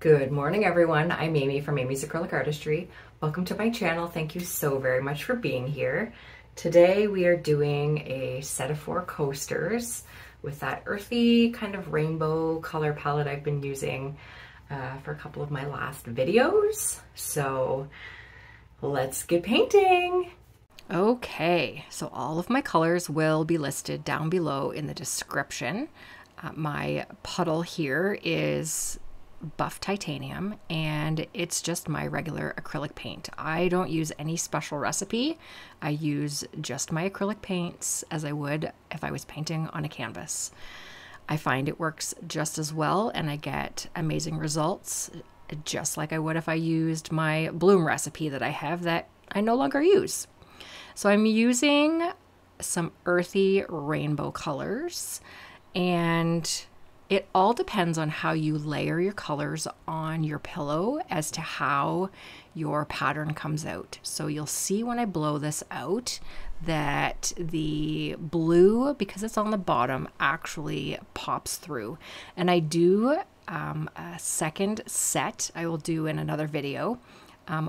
Good morning, everyone. I'm Amy from Amy's Acrylic Artistry. Welcome to my channel. Thank you so very much for being here. Today we are doing a set of 4 coasters with that earthy kind of rainbow color palette I've been using for a couple of my last videos. So let's get painting. Okay, so all of my colors will be listed down below in the description. My puddle here is Buff Titanium, and it's just my regular acrylic paint. I don't use any special recipe. I use just my acrylic paints as I would if I was painting on a canvas. I find it works just as well, and I get amazing results, just like I would if I used my bloom recipe that I have that I no longer use. So I'm using some earthy rainbow colors, and it all depends on how you layer your colors on your pillow as to how your pattern comes out. So you'll see when I blow this out that the blue, because it's on the bottom, actually pops through. And I do a second set I will do in another video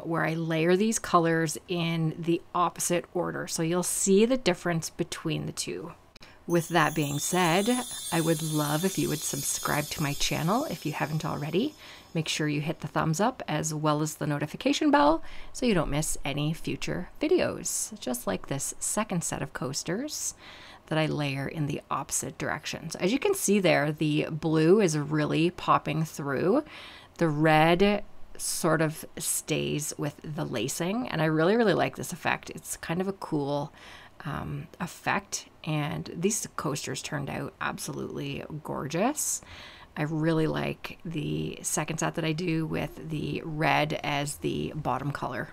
where I layer these colors in the opposite order. So you'll see the difference between the two. With that being said, I would love if you would subscribe to my channel if you haven't already. Make sure you hit the thumbs up as well as the notification bell so you don't miss any future videos. Just like this second set of coasters that I layer in the opposite directions. As you can see there, the blue is really popping through. The red sort of stays with the lacing, and I really like this effect. It's kind of a cool effect, and these coasters turned out absolutely gorgeous. I really like the second set that I do with the red as the bottom color.